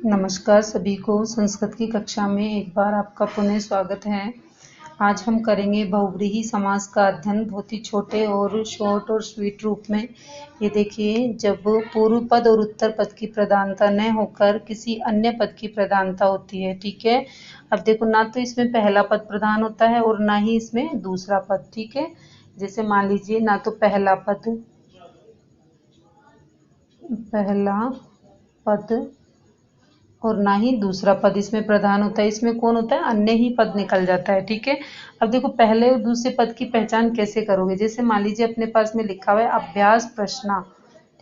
नमस्कार सभी को। संस्कृत की कक्षा में एक बार आपका पुनः स्वागत है। आज हम करेंगे बहुव्रीहि समास का अध्ययन बहुत ही छोटे और शॉर्ट और स्वीट रूप में। ये देखिए, जब पूर्व पद और उत्तर पद की प्रधानता न होकर किसी अन्य पद की प्रधानता होती है। ठीक है, अब देखो, ना तो इसमें पहला पद प्रधान होता है और ना ही इसमें दूसरा पद। ठीक है, जैसे मान लीजिए, ना तो पहला पद और ना ही दूसरा पद इसमें प्रधान होता है। इसमें कौन होता है? अन्य ही पद निकल जाता है। ठीक है, अब देखो, पहले और दूसरे पद की पहचान कैसे करोगे। जैसे मान लीजिए अपने पास में लिखा हुआ है अभ्यास प्रश्न।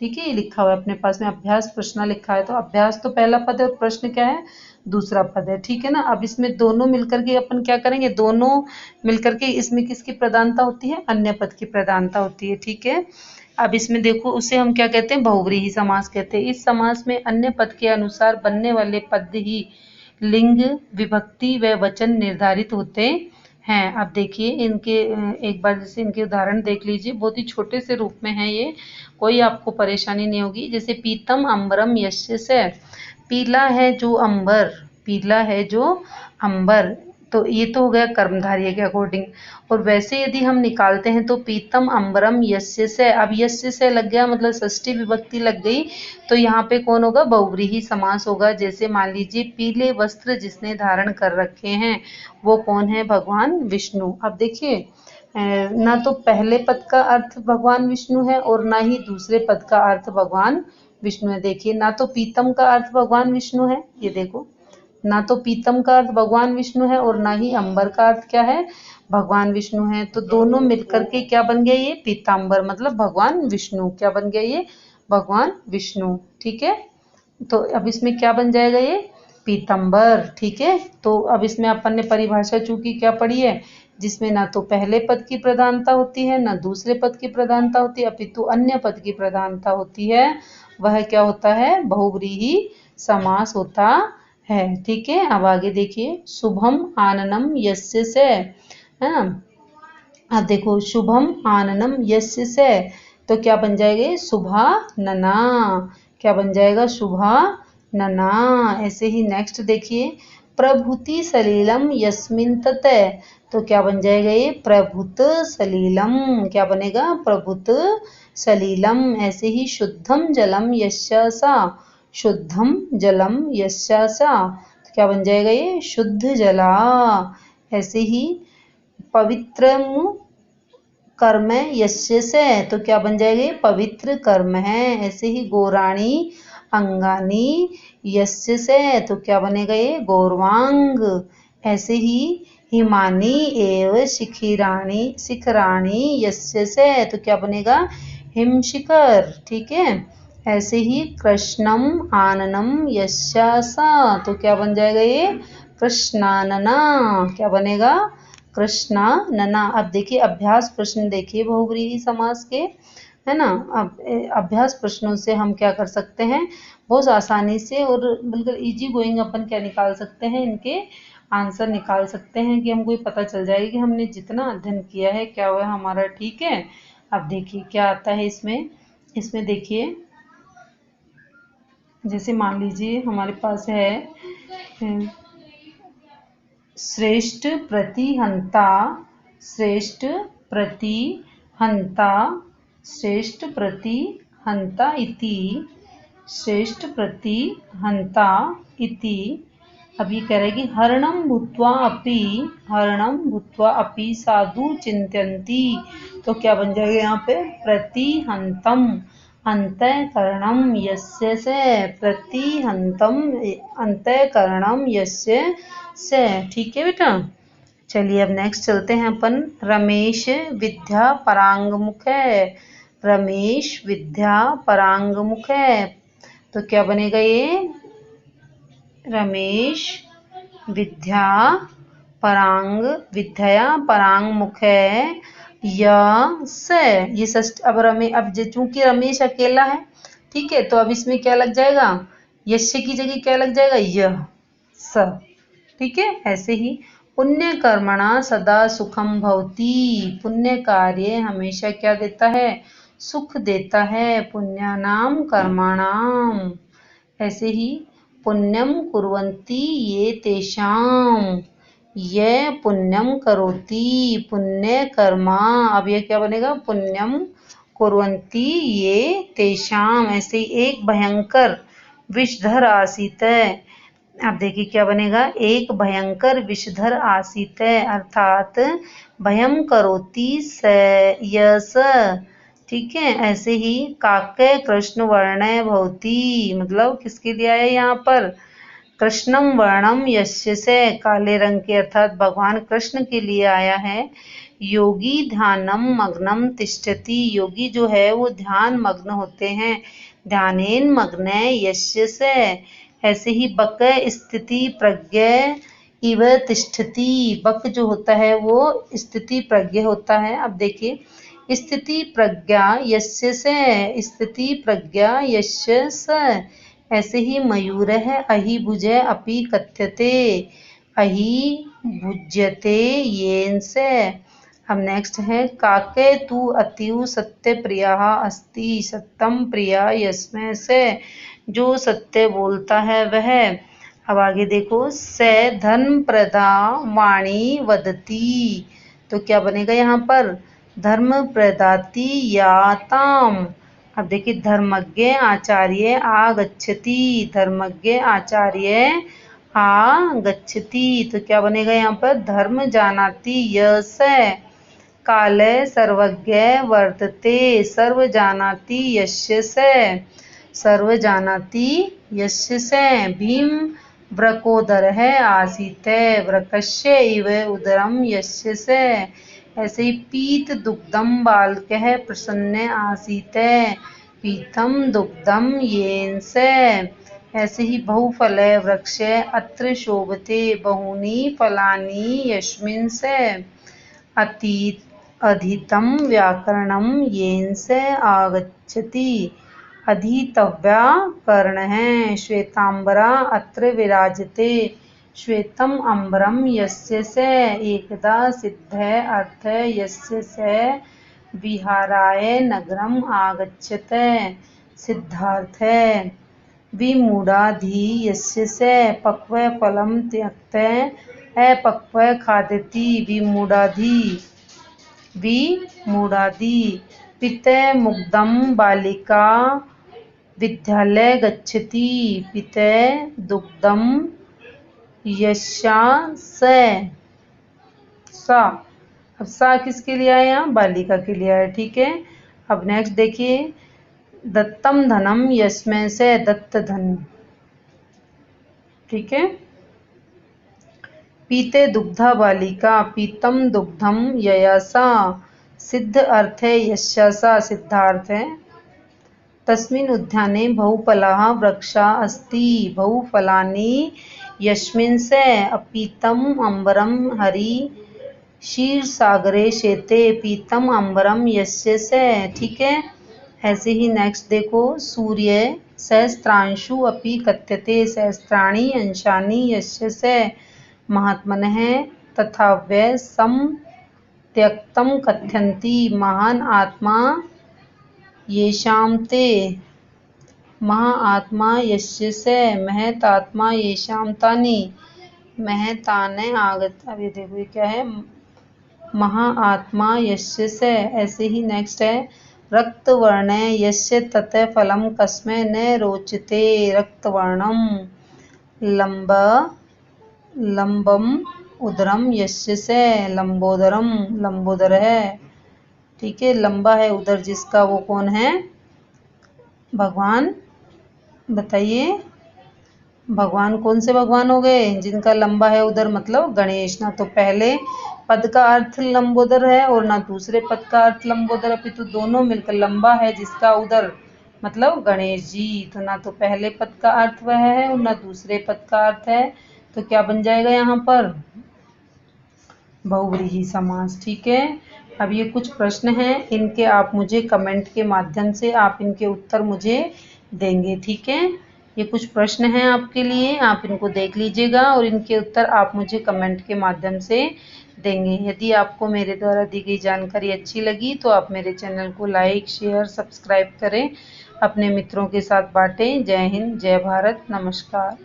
ठीक है, ये लिखा हुआ है अपने पास में अभ्यास प्रश्न लिखा है, तो अभ्यास तो पहला पद है और प्रश्न क्या है? दूसरा पद है। ठीक है ना, अब इसमें दोनों मिलकर के अपन क्या करेंगे, दोनों मिलकर के इसमें किसकी प्रधानता होती है? अन्य पद की प्रधानता होती है। ठीक है, अब इसमें देखो, उसे हम क्या कहते हैं? बहुव्रीहि समास कहते हैं। इस समास में अन्य पद के अनुसार बनने वाले पद ही लिंग, विभक्ति व वचन निर्धारित होते हैं। अब देखिए इनके एक बार जैसे इनके उदाहरण देख लीजिए, बहुत ही छोटे से रूप में है ये, कोई आपको परेशानी नहीं होगी। जैसे पीतम अंबरम यस्य से, पीला है जो अंबर, पीला है जो अंबर, तो ये तो हो गया कर्मधारय के अकॉर्डिंग। और वैसे यदि हम निकालते हैं तो पीतम अंबरम यस्य से, अब यस्य से लग गया मतलब षष्ठी विभक्ति लग गई, तो यहाँ पे कौन होगा? बहुव्रीहि समास होगा। जैसे मान लीजिए, पीले वस्त्र जिसने धारण कर रखे हैं वो कौन है? भगवान विष्णु। अब देखिए, ना तो पहले पद का अर्थ भगवान विष्णु है और ना ही दूसरे पद का अर्थ भगवान विष्णु है। देखिए, ना तो पीतम का अर्थ भगवान विष्णु है, ये देखो, ना तो पीतम का अर्थ भगवान विष्णु है और ना ही अंबर का अर्थ क्या है? भगवान विष्णु है। तो दोनों मिलकर के क्या बन गया? ये पीतांबर, मतलब भगवान विष्णु। क्या बन गया? ये भगवान विष्णु। ठीक है, तो अब इसमें क्या बन जाएगा? ये पीतंबर। ठीक है, तो अब इसमें अपन ने परिभाषा चूंकि क्या पढ़ी है, जिसमें ना तो पहले पद की प्रधानता होती है ना दूसरे पद की प्रधानता होती है, अपितु अन्य पद की प्रधानता होती है, वह क्या होता है? बहुव्रीहि समास होता है। ठीक है, अब आगे देखिए, शुभम आननम यस्य से, है ना। अब देखो, शुभम आननम यस्य से, तो क्या बन जाएगा? शुभा नना। क्या बन जाएगा? शुभा नना। ऐसे ही नेक्स्ट देखिए, प्रभुति सलीलम यस्मिन तते, तो क्या बन जाएगा? ये प्रभुत सलीलम। क्या बनेगा? प्रभुत सलीलम। ऐसे ही शुद्धम जलम यस्य सा, शुद्धम जलम यस्य सा, तो क्या बन जाएगा? ये शुद्ध जला। ऐसे ही पवित्रम कर्म यस्य से, तो क्या बन जाएगा? पवित्र कर्म है। ऐसे ही गौराणी अंगानी यस्य से, तो क्या बनेगा? ये गौरवांग। ऐसे ही हिमानी एव शिखराणी यस्य से, तो क्या बनेगा? हिमशिखर। ठीक है, ऐसे ही कृष्णम आननम यस्यासा, तो क्या बन जाएगा? ये कृष्णानना। क्या बनेगा? कृष्णा नना। अब देखिए, अभ्यास प्रश्न देखिए बहुव्रीहि समास के, है ना। अब अभ्यास प्रश्नों से हम क्या कर सकते हैं? बहुत आसानी से और बिल्कुल इजी गोइंग अपन क्या निकाल सकते हैं? इनके आंसर निकाल सकते हैं कि हमको ये पता चल जाएगा कि हमने जितना अध्ययन किया है क्या हुआ हमारा। ठीक है, अब देखिए क्या आता है इसमें। इसमें देखिए, जैसे मान लीजिए हमारे पास है श्रेष्ठ प्रतिहंता, श्रेष्ठ प्रतिहंता, श्रेष्ठ प्रतिहंता इति, श्रेष्ठ प्रतिहंता इति। अब ये कह रहे हैं कि हरणम भूत्वा अपि साधु चिंत्यन्ति, तो क्या बन जाएगा यहाँ पे? प्रतिहंतम अंतःकरणम यस्य से, प्रतिहंतम अंतःकरणम यस्य से। ठीक है बेटा, चलिए अब नेक्स्ट चलते हैं अपन। रमेश विद्या परांगमुख है, रमेश विद्या परांगमुख है, तो क्या बनेगा? ये रमेश विद्या परांगमुख है से, ये अब अब चूंकि रमेश अकेला है, ठीक है, तो अब इसमें क्या लग जाएगा? यस्य की जगह क्या लग जाएगा? यह स। ठीक है, ऐसे ही पुण्य कर्मणा सदा सुखम भवति, पुण्य कार्य हमेशा क्या देता है? सुख देता है। पुण्यानाम कर्माणाम। ऐसे ही पुण्यम कुर्वन्ति ये तेषाम, ये पुण्यम करोति, पुण्य कर्मा। अब ये क्या बनेगा, पुण्यम कुर्वन्ति ये तेषाम। ऐसे ही एक भयंकर विषधर आसीत है। अब देखिए क्या बनेगा, एक भयंकर विषधर आसीत है, अर्थात भयम करोति स यस। ठीक है, ऐसे ही काके कृष्ण वर्ण भवति, मतलब किसके लिए आया यहाँ पर, कृष्णम वर्णम यस्य से, काले रंग के अर्थात भगवान कृष्ण के लिए आया है। योगी ध्यानम मग्नम तिष्ठति, योगी जो है वो ध्यान मग्न होते हैं, ध्यानेन मग्न यस्य से। ऐसे ही बक स्थिति प्रज्ञ इव तिष्ठति, बक जो होता है वो स्थिति प्रज्ञ होता है। अब देखिए स्थिति प्रज्ञा यस्य से, स्थिति प्रज्ञा यस्य से। ऐसे ही मयूर है अहि भुजे अपि कथ्यते, अहि भुज्यते येन से। अब नेक्स्ट है काके तु अतिउ सत्य प्रिया अस्ति, सत्यम प्रिया यस्मै से, जो सत्य बोलता है वह। अब आगे देखो, से धर्म प्रदा वाणी वदती, तो क्या बनेगा यहाँ पर, धर्म प्रदाति याताम। अब देखिए धर्मज्ञ आचार्य आगच्छति, धर्मज्ञ आचार्य आगच्छति, तो क्या बनेगा यहाँ पर, धर्म जानाति यस। काले सर्वज्ञ वर्तते, सर्व जानाति यस्य से, सर्व जानाति यस्य से। भीम वृकोदर है आसीत, वृकस्य इव उदरम यस्य से। ऐसे ही पीत दुग्धम बालकः प्रसन्न आसीत, पीतम दुग्धम येन से। ऐसे ही बहुफल वृक्ष अत्र शोभते, बहूनि फलानि यस्मिन् से। अतीत अधितम व्याकरणम येन से आगच्छति, अधीतव्या कर्ण है। श्वेतांबरा अत्र विराजते, श्वेतम अंबरम यस्य से। एकदा सिद्ध अर्थ यस्य से विहाराय नगरम आगच्छत, सिद्धार्थ। विमूढ़ाधि यस्य से, पक्व फलम त्यक्त अपक्व खादति, विमूढ़ाधि विमूढ़ाधि। पिते मुग्धम बालिका विद्यालय गच्छति, पिते दुग्धम यस्या से, सा। अब सा किसके लिए आया, बालिका के लिए आया। ठीक है, अब नेक्स्ट देखिए, दत्तम धनम यस्मै से, दत्त धन। ठीक है, पीते दुग्धा बालिका, पीतम दुग्धम ययासा, सिद्ध अर्थ है यस्यासा, सिद्धार्थ है। तस्मिन् उद्याने बहुफलाः वृक्षा अस्ति, बहुफलानि यस्मिन् से। अपीतम अंबरम हरि क्षीरसागरे शेते, पीतम अंबरम यस्य से। ठीक है, ऐसे ही नेक्स्ट देखो, सूर्य सहस्त्रांशु अपि कथ्यते, सहस्त्राणि अंशानि यस्य से। महात्मनः तथा वे सम त्यक्तम कथ्यन्ति, महान आत्मा येषां ते, महाआत्मा यस्य से, महतात्मा येषां तानि, महताने आगत। अब ये देखो ये क्या है, महाआत्मा यस्य से। ऐसे ही नेक्स्ट है, रक्तवर्ण यस्य तत् फलम कस्मै न रोचते, रक्तवर्णम। लंबम उदरम यस्य से, लंबोदरम, लंबोदर है। ठीक है, लंबा है उदर जिसका, वो कौन है, भगवान। बताइए भगवान कौन से भगवान हो गए, जिनका लंबा है उदर, मतलब गणेश। ना तो पहले पद का अर्थ लंबोदर है और ना दूसरे पद का अर्थ लंबोदर, अपितु दोनों मिलकर लंबा है जिसका उदर, मतलब गणेश जी। तो ना तो पहले पद का अर्थ वह है और ना दूसरे पद का अर्थ है, तो क्या बन जाएगा यहाँ पर, बहुव्रीहि समास। ठीक है, अब ये कुछ प्रश्न हैं, इनके आप मुझे कमेंट के माध्यम से आप इनके उत्तर मुझे देंगे। ठीक है, ये कुछ प्रश्न हैं आपके लिए, आप इनको देख लीजिएगा और इनके उत्तर आप मुझे कमेंट के माध्यम से देंगे। यदि आपको मेरे द्वारा दी गई जानकारी अच्छी लगी तो आप मेरे चैनल को लाइक, शेयर, सब्सक्राइब करें, अपने मित्रों के साथ बांटें। जय हिंद, जय भारत, नमस्कार।